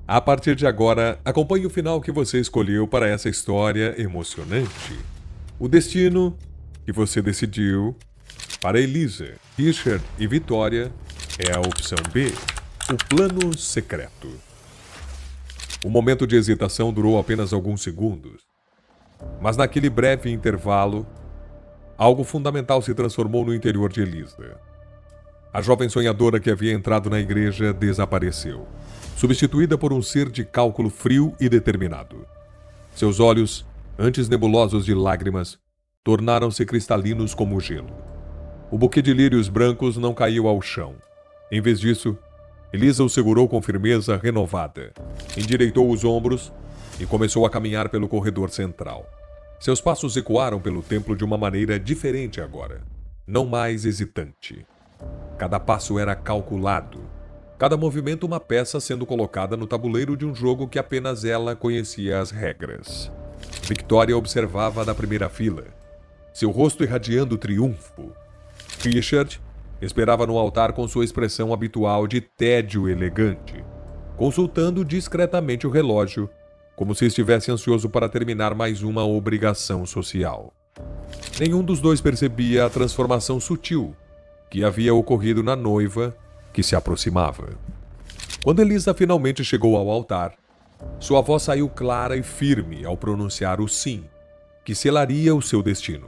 A partir de agora, acompanhe o final que você escolheu para essa história emocionante. O destino que você decidiu para Elisa, Richard e Vitória é a opção B, o plano secreto. O momento de hesitação durou apenas alguns segundos, mas naquele breve intervalo, algo fundamental se transformou no interior de Elisa. A jovem sonhadora que havia entrado na igreja desapareceu, substituída por um ser de cálculo frio e determinado. Seus olhos, antes nebulosos de lágrimas, tornaram-se cristalinos como o gelo. O buquê de lírios brancos não caiu ao chão. Em vez disso, Elisa o segurou com firmeza renovada, endireitou os ombros e começou a caminhar pelo corredor central. Seus passos ecoaram pelo templo de uma maneira diferente agora, não mais hesitante. Cada passo era calculado, cada movimento uma peça sendo colocada no tabuleiro de um jogo que apenas ela conhecia as regras. Victoria observava da primeira fila, seu rosto irradiando triunfo. Richard esperava no altar com sua expressão habitual de tédio elegante, consultando discretamente o relógio, como se estivesse ansioso para terminar mais uma obrigação social. Nenhum dos dois percebia a transformação sutil que havia ocorrido na noiva que se aproximava. Quando Elisa finalmente chegou ao altar, sua voz saiu clara e firme ao pronunciar o sim, que selaria o seu destino.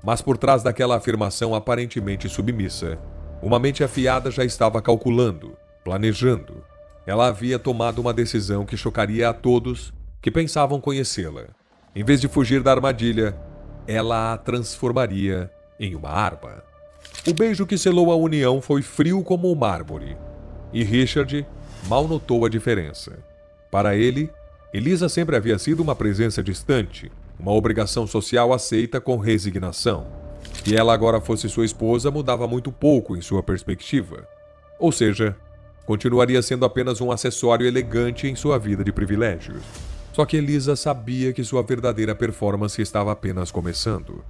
Mas por trás daquela afirmação aparentemente submissa, uma mente afiada já estava calculando, planejando. Ela havia tomado uma decisão que chocaria a todos que pensavam conhecê-la. Em vez de fugir da armadilha, ela a transformaria em uma arma. O beijo que selou a união foi frio como o mármore, e Richard mal notou a diferença. Para ele, Elisa sempre havia sido uma presença distante, uma obrigação social aceita com resignação. Que ela agora fosse sua esposa mudava muito pouco em sua perspectiva. Ou seja, continuaria sendo apenas um acessório elegante em sua vida de privilégios. Só que Elisa sabia que sua verdadeira performance estava apenas começando.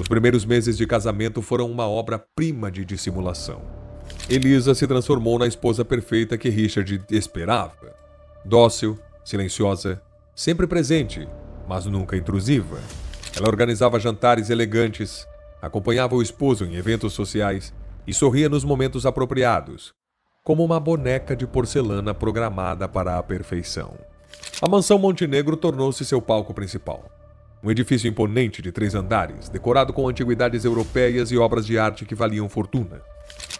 Os primeiros meses de casamento foram uma obra-prima de dissimulação. Elisa se transformou na esposa perfeita que Richard esperava. Dócil, silenciosa, sempre presente, mas nunca intrusiva. Ela organizava jantares elegantes, acompanhava o esposo em eventos sociais e sorria nos momentos apropriados, como uma boneca de porcelana programada para a perfeição. A mansão Montenegro tornou-se seu palco principal. Um edifício imponente de 3 andares, decorado com antiguidades europeias e obras de arte que valiam fortuna.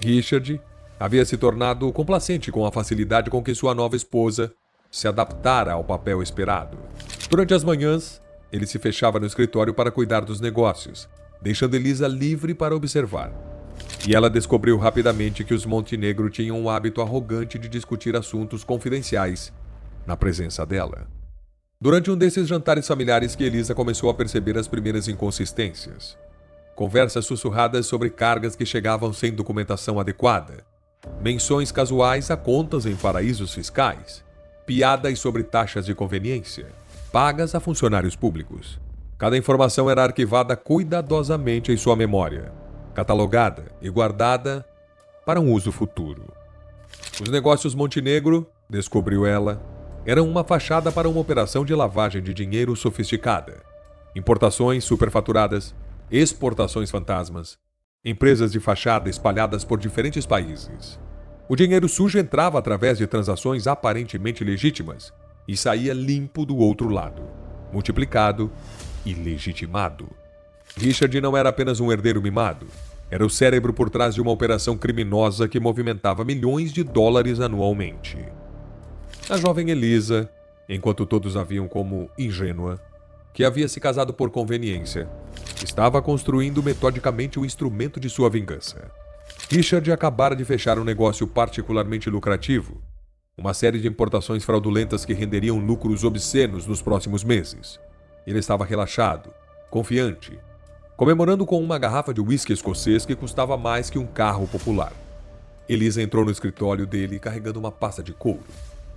Richard havia se tornado complacente com a facilidade com que sua nova esposa se adaptara ao papel esperado. Durante as manhãs, ele se fechava no escritório para cuidar dos negócios, deixando Elisa livre para observar. E ela descobriu rapidamente que os Montenegro tinham um hábito arrogante de discutir assuntos confidenciais na presença dela. Durante um desses jantares familiares que Elisa começou a perceber as primeiras inconsistências. Conversas sussurradas sobre cargas que chegavam sem documentação adequada, menções casuais a contas em paraísos fiscais, piadas sobre taxas de conveniência, pagas a funcionários públicos. Cada informação era arquivada cuidadosamente em sua memória, catalogada e guardada para um uso futuro. Os negócios Montenegro, descobriu ela, eram uma fachada para uma operação de lavagem de dinheiro sofisticada. Importações superfaturadas, exportações fantasmas, empresas de fachada espalhadas por diferentes países. O dinheiro sujo entrava através de transações aparentemente legítimas e saía limpo do outro lado, multiplicado e legitimado. Richard não era apenas um herdeiro mimado, era o cérebro por trás de uma operação criminosa que movimentava milhões de dólares anualmente. A jovem Elisa, enquanto todos a viam como ingênua, que havia se casado por conveniência, estava construindo metodicamente o instrumento de sua vingança. Richard acabara de fechar um negócio particularmente lucrativo, uma série de importações fraudulentas que renderiam lucros obscenos nos próximos meses. Ele estava relaxado, confiante, comemorando com uma garrafa de uísque escocês que custava mais que um carro popular. Elisa entrou no escritório dele carregando uma pasta de couro.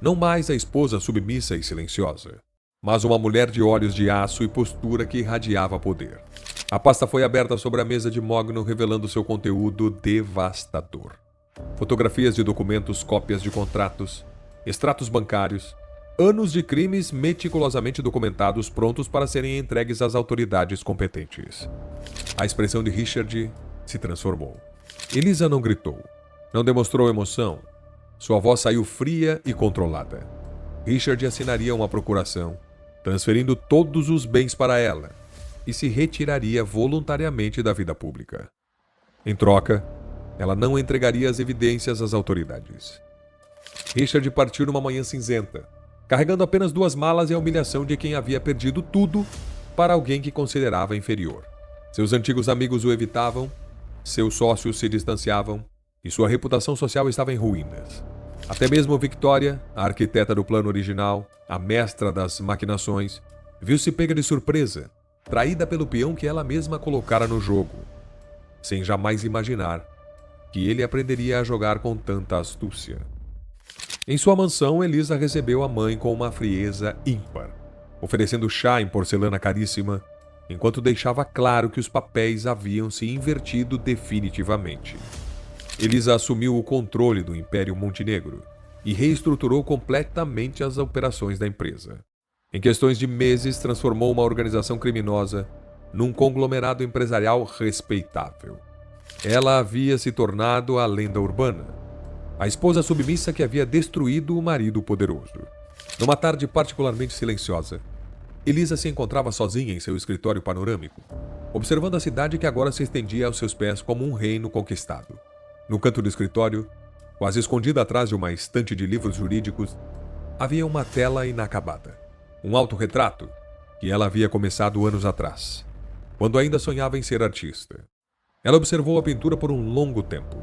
Não mais a esposa submissa e silenciosa, mas uma mulher de olhos de aço e postura que irradiava poder. A pasta foi aberta sobre a mesa de mogno, revelando seu conteúdo devastador. Fotografias de documentos, cópias de contratos, extratos bancários, Anos de crimes meticulosamente documentados prontos para serem entregues às autoridades competentes. A expressão de Richard se transformou. Elisa não gritou, não demonstrou emoção. Sua voz saiu fria e controlada. Richard assinaria uma procuração, transferindo todos os bens para ela, e se retiraria voluntariamente da vida pública. Em troca, ela não entregaria as evidências às autoridades. Richard partiu numa manhã cinzenta, carregando apenas 2 malas e a humilhação de quem havia perdido tudo para alguém que considerava inferior. Seus antigos amigos o evitavam, seus sócios se distanciavam e sua reputação social estava em ruínas. Até mesmo Victoria, a arquiteta do plano original, a mestra das maquinações, viu-se pega de surpresa, traída pelo peão que ela mesma colocara no jogo, sem jamais imaginar que ele aprenderia a jogar com tanta astúcia. Em sua mansão, Elisa recebeu a mãe com uma frieza ímpar, oferecendo chá em porcelana caríssima, enquanto deixava claro que os papéis haviam se invertido definitivamente. Elisa assumiu o controle do Império Montenegro e reestruturou completamente as operações da empresa. Em questões de meses, transformou uma organização criminosa num conglomerado empresarial respeitável. Ela havia se tornado a lenda urbana, a esposa submissa que havia destruído o marido poderoso. Numa tarde particularmente silenciosa, Elisa se encontrava sozinha em seu escritório panorâmico, observando a cidade que agora se estendia aos seus pés como um reino conquistado. No canto do escritório, quase escondida atrás de uma estante de livros jurídicos, havia uma tela inacabada. Um autorretrato que ela havia começado anos atrás, quando ainda sonhava em ser artista. Ela observou a pintura por um longo tempo,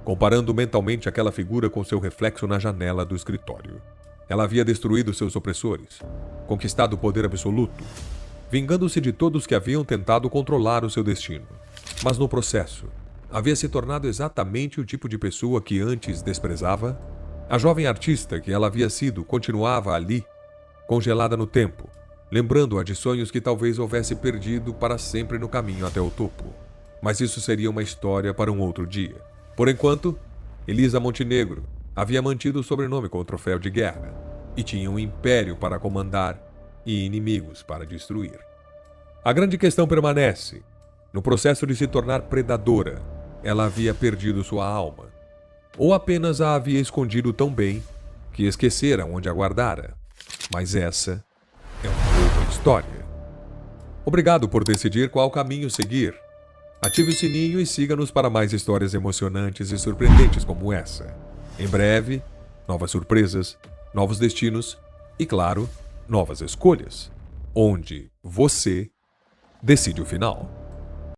comparando mentalmente aquela figura com seu reflexo na janela do escritório. Ela havia destruído seus opressores, conquistado o poder absoluto, vingando-se de todos que haviam tentado controlar o seu destino. Mas no processo, havia se tornado exatamente o tipo de pessoa que antes desprezava. A jovem artista que ela havia sido continuava ali, congelada no tempo, lembrando-a de sonhos que talvez houvesse perdido para sempre no caminho até o topo. Mas isso seria uma história para um outro dia. Por enquanto, Elisa Montenegro havia mantido o sobrenome com o troféu de guerra e tinha um império para comandar e inimigos para destruir. A grande questão permanece. No processo de se tornar predadora, ela havia perdido sua alma, ou apenas a havia escondido tão bem que esquecera onde a guardara. Mas essa é uma outra história. Obrigado por decidir qual caminho seguir. Ative o sininho e siga-nos para mais histórias emocionantes e surpreendentes como essa. Em breve, novas surpresas, novos destinos e, claro, novas escolhas, onde você decide o final.